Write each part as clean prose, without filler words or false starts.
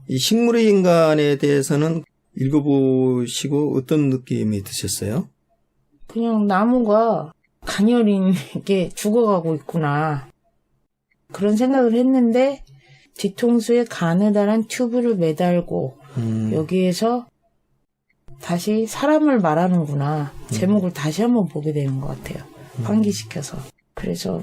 이 식물의 인간에 대해서는 읽어보시고 어떤 느낌이 드셨어요? 그냥 나무가 가녀린 게 죽어가고 있구나. 그런 생각을 했는데 뒤통수에 가느다란 튜브를 매달고 여기에서 다시 사람을 말하는구나. 제목을 다시 한번 보게 되는 것 같아요. 환기시켜서. 그래서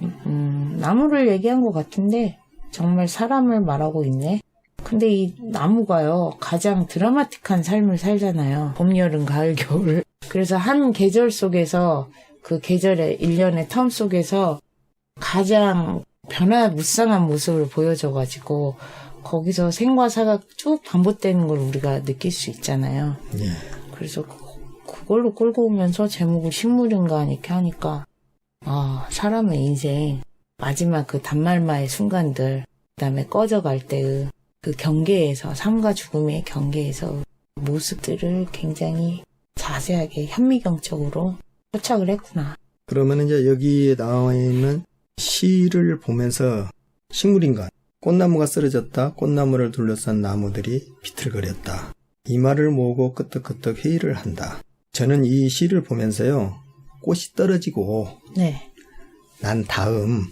나무를 얘기한 것 같은데 정말 사람을 말하고 있네. 근데 이 나무가요, 가장 드라마틱한 삶을 살잖아요. 봄, 여름, 가을, 겨울. 그래서 한 계절 속에서 그 계절의 일련의 텀 속에서 가장 변화무쌍한 모습을 보여줘가지고 거기서 생과 사가 쭉 반복되는 걸 우리가 느낄 수 있잖아요. 예. 그래서 그걸로 끌고 오면서 제목을 식물인간 이렇게 하니까 사람의 인생 마지막 그 단말마의 순간들, 그다음에 꺼져갈 때의 그 경계에서, 삶과 죽음의 경계에서 모습들을 굉장히 자세하게 현미경적으로 포착을 했구나. 그러면 이제 여기에 나와 있는 시를 보면서 식물인간, 꽃나무가 쓰러졌다. 꽃나무를 둘러싼 나무들이 비틀거렸다. 이마를 모으고 끄떡끄떡 회의를 한다. 저는 이 시를 보면서요, 꽃이 떨어지고 네. 난 다음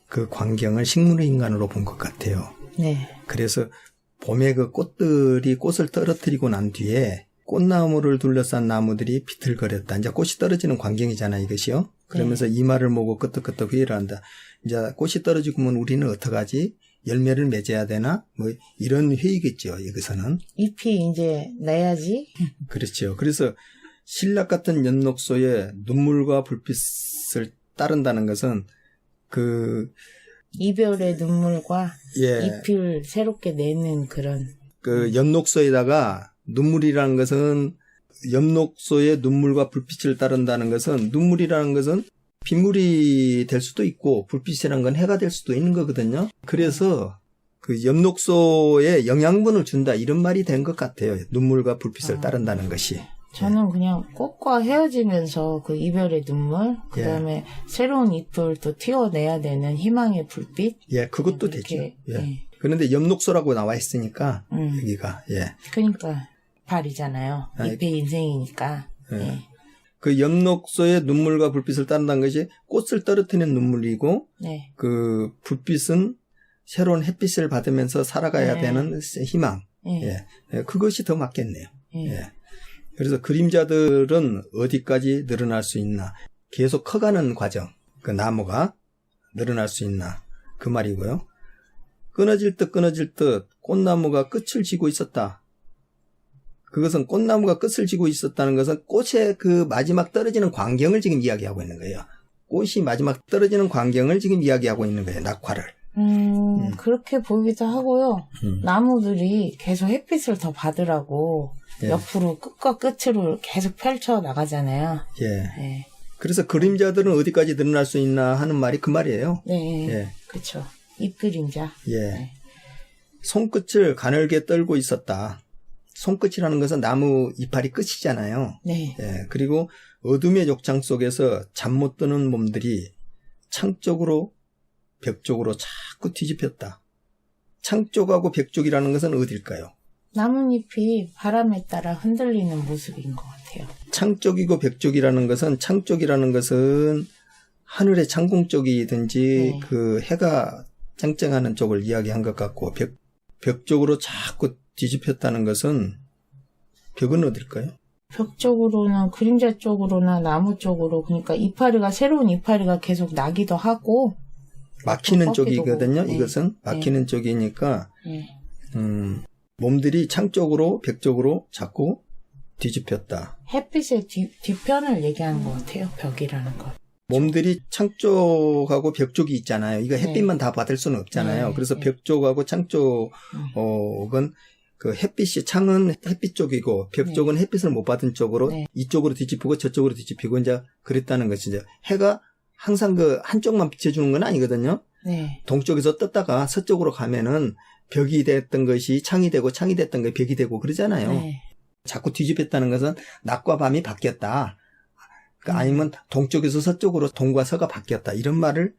그 광경을 식물의 인간으로 본 것 같아요. 네. 그래서 봄에 그 꽃들이 꽃을 떨어뜨리고 난 뒤에 꽃나무를 둘러싼 나무들이 비틀거렸다. 이제 꽃이 떨어지는 광경이잖아요, 이것이요. 그러면서 이마를 모으고 끄떡끄떡 회의를 한다. 이제 꽃이 떨어지면 우리는 어떡하지? 열매를 맺어야 되나? 뭐 이런 회의겠죠, 여기서는. 잎이 이제 내야지. 그렇죠. 그래서 신락 같은 연록소에 눈물과 불빛을 따른다는 것은 그 이별의 눈물과 예. 잎을 새롭게 내는 그런. 그 엽록소에다가 눈물이라는 것은 엽록소의 눈물과 불빛을 따른다는 것은 눈물이라는 것은 빗물이 될 수도 있고 불빛이라는 건 해가 될 수도 있는 거거든요. 그래서 그 엽록소에 영양분을 준다 이런 말이 된 것 같아요. 눈물과 불빛을 따른다는 것이. 저는 그냥 꽃과 헤어지면서 그 이별의 눈물, 그 다음에 새로운 잎을 또 튀어내야 되는 희망의 불빛. 예, 그것도 되죠. 예. 그런데 엽록소라고 나와 있으니까 여기가 그러니까 발이잖아요. 잎의 인생이니까. 예. 그 엽록소의 눈물과 불빛을 따른다는 것이 꽃을 떨어뜨리는 눈물이고 그 불빛은 새로운 햇빛을 받으면서 살아가야 되는 희망. 그것이 더 맞겠네요. 그래서 그림자들은 어디까지 늘어날 수 있나? 계속 커가는 과정. 그 나무가 늘어날 수 있나? 그 말이고요. 끊어질 듯 꽃나무가 끝을 지고 있었다. 그것은 꽃나무가 끝을 지고 있었다는 것은 꽃의 그 마지막 떨어지는 광경을 지금 이야기하고 있는 거예요. 꽃이 마지막 떨어지는 광경을 지금 이야기하고 있는 거예요. 낙화를. 그렇게 보이기도 하고요. 나무들이 계속 햇빛을 더 받으라고 옆으로 끝과 끝으로 계속 펼쳐 나가잖아요. 그래서 그림자들은 어디까지 늘어날 수 있나 하는 말이 그 말이에요. 그렇죠. 잎그림자. 손끝을 가늘게 떨고 있었다. 손끝이라는 것은 나무 이파리 끝이잖아요. 그리고 어둠의 욕창 속에서 잠 못 드는 몸들이 창 쪽으로 벽 쪽으로 자꾸 뒤집혔다. 창 쪽하고 벽 쪽이라는 것은 어딜까요? 나뭇잎이 바람에 따라 흔들리는 모습인 것 같아요. 창 쪽이고 벽 쪽이라는 것은 창 쪽이라는 것은 하늘의 창공 쪽이든지 그 해가 쨍쨍하는 쪽을 이야기한 것 같고 벽 쪽으로 자꾸 뒤집혔다는 것은 벽은 어딜까요? 벽 쪽으로나 그림자 쪽으로나 나무 쪽으로 그러니까 이파리가 새로운 이파리가 계속 나기도 하고 막히는 쪽이거든요. 이것은 막히는 쪽이니까 몸들이 창 쪽으로 벽 쪽으로 자꾸 뒤집혔다. 햇빛의 뒤편을 얘기하는 것 같아요. 벽이라는 거. 몸들이 창 쪽하고 벽 쪽이 있잖아요. 이거 햇빛만 다 받을 수는 없잖아요. 그래서 벽 쪽하고 창 쪽은 그 햇빛이 창은 햇빛 쪽이고 벽 쪽은 햇빛을 못 받은 쪽으로 이쪽으로 뒤집히고 저쪽으로 뒤집히고 이제 그랬다는 것이죠. 해가 항상 그 한쪽만 비춰주는 건 아니거든요. 동쪽에서 떴다가 서쪽으로 가면은 벽이 됐던 것이 창이 되고 창이 됐던 것이 벽이 되고 그러잖아요. 자꾸 뒤집혔다는 것은 낮과 밤이 바뀌었다. 그러니까 아니면 동쪽에서 서쪽으로 동과 서가 바뀌었다. 이런 말을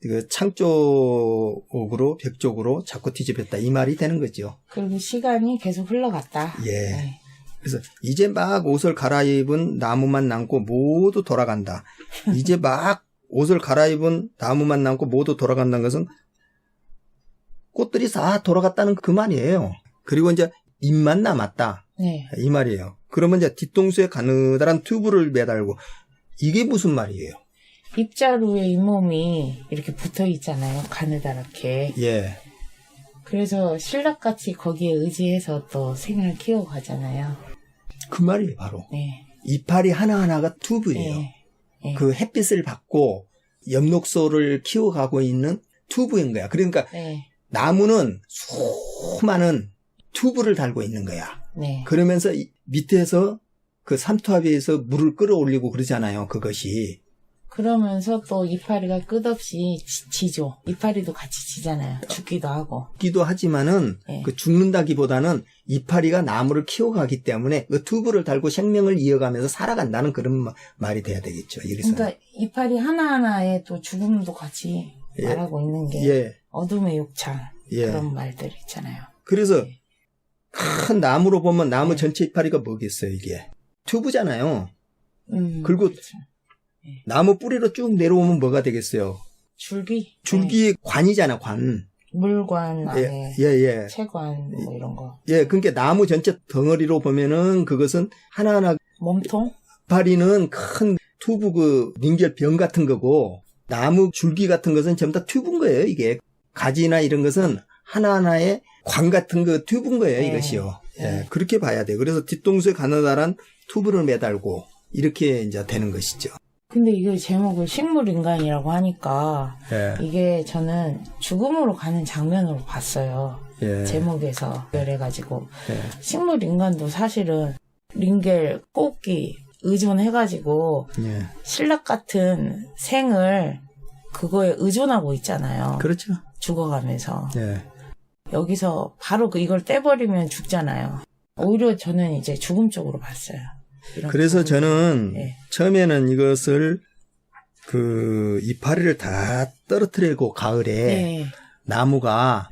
그 창 쪽으로 벽 쪽으로 자꾸 뒤집혔다 이 말이 되는 거죠. 그리고 시간이 계속 흘러갔다. 예. 네. 그래서 이제 막 옷을 갈아입은 나무만 남고 모두 돌아간다. 이제 막 옷을 갈아입은 나무만 남고 모두 돌아간다는 것은 꽃들이 다 돌아갔다는 그 말이에요. 그리고 이제 잎만 남았다. 네. 이 말이에요. 그러면 이제 뒤통수에 가느다란 튜브를 매달고 이게 무슨 말이에요? 잎자루에 잇몸이 이렇게 붙어 있잖아요. 가느다랗게. 예. 그래서 신락같이 거기에 의지해서 또 생을 키워가잖아요. 그 말이에요, 바로. 네. 이파리 하나하나가 튜브예요. 네. 네. 그 햇빛을 받고 엽록소를 키워가고 있는 튜브인 거야. 그러니까 네. 나무는 수많은 튜브를 달고 있는 거야. 네. 그러면서 밑에서 그 삼투압에서 물을 끌어올리고 그러잖아요. 그것이. 그러면서 또 이파리가 끝없이 지죠. 이파리도 같이 지잖아요. 죽기도 하고. 죽기도 하지만은 네. 그 죽는다기보다는 이파리가 나무를 키워가기 때문에 그 튜브를 달고 생명을 이어가면서 살아간다는 그런 말이 돼야 되겠죠. 여기서. 그러니까 이파리 하나하나에 또 죽음도 같이 예. 말하고 있는 게 예. 어둠의 욕창 예. 그런 말들 있잖아요. 그래서 예. 큰 나무로 보면 나무 네. 전체 이파리가 뭐겠어요, 이게. 튜브잖아요. 그리고 그렇죠. 나무 뿌리로 쭉 내려오면 뭐가 되겠어요? 줄기? 줄기 관이잖아, 관. 물관 안에 예. 채관 뭐 이런 거. 예, 그러니까 나무 전체 덩어리로 보면은 그것은 하나하나 몸통? 이파리는 큰 튜브 그 링겔병 같은 거고 나무 줄기 같은 것은 전부 다 튜브인 거예요, 이게. 가지나 이런 것은 하나하나의 관 같은 거 튜브인 거예요, 네. 이것이요. 예, 네. 그렇게 봐야 돼요. 그래서 뒤통수에 가느다란 튜브를 매달고 이렇게 이제 되는 것이죠. 근데 이게 제목을 식물인간이라고 하니까 예. 이게 저는 죽음으로 가는 장면으로 봤어요. 예. 제목에서 그래가지고 예. 식물인간도 사실은 링겔, 꽃기 의존해가지고 예. 신락 같은 생을 그거에 의존하고 있잖아요. 그렇죠. 죽어가면서. 예. 여기서 바로 이걸 떼버리면 죽잖아요. 오히려 저는 이제 죽음 쪽으로 봤어요. 그래서 저는 네. 처음에는 이것을 그 이파리를 다 떨어뜨리고 가을에 네. 나무가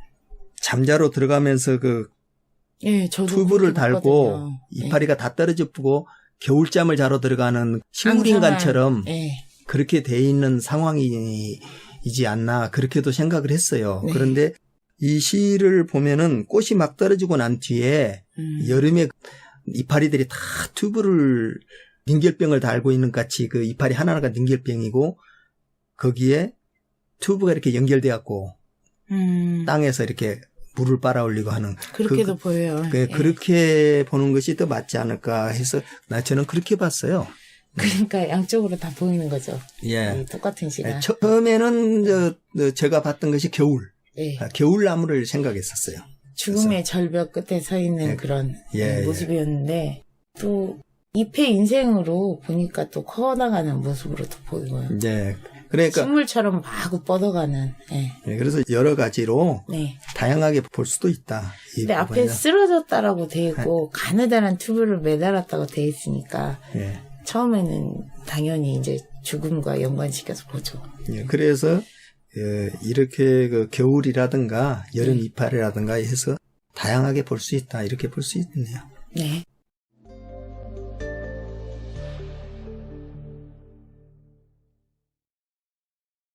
잠자로 들어가면서 그 예, 저도 튜브를 그렇게 달고 봤거든요. 이파리가 다 떨어지고 겨울잠을 자러 들어가는 식물인간처럼 예. 그렇게 돼 있는 상황이지 않나 그렇게도 생각을 했어요. 네. 그런데 이 시를 보면은 꽃이 막 떨어지고 난 뒤에 여름에 이파리들이 다 튜브를 링겔병을 달고 있는 같이 그 이파리 하나하나가 링겔병이고 거기에 튜브가 이렇게 연결돼 갖고 땅에서 이렇게 물을 빨아올리고 하는 그렇게도 보여요. 예. 그렇게 보는 것이 더 맞지 않을까 해서 저는 그렇게 봤어요. 그러니까 양쪽으로 다 보이는 거죠. 예. 똑같은 시간. 처음에는 제가 봤던 것이 겨울. 예. 겨울나무를 생각했었어요. 죽음의 절벽 끝에 서 있는 그런 모습이었는데 또 잎의 인생으로 보니까 또 커나가는 모습으로도 보이고요. 네. 그러니까 식물처럼 마구 뻗어가는. 예. 네, 그래서 여러 가지로 네. 다양하게 볼 수도 있다. 근데 앞에 쓰러졌다라고 돼 있고 가느다란 튜브를 매달았다고 돼 있으니까 예. 처음에는 당연히 이제 죽음과 연관시켜서 보죠. 예, 그래서 이렇게 그 겨울이라든가 여름 이파리라든가 해서 다양하게 볼 수 있다. 이렇게 볼 수 있네요. 네.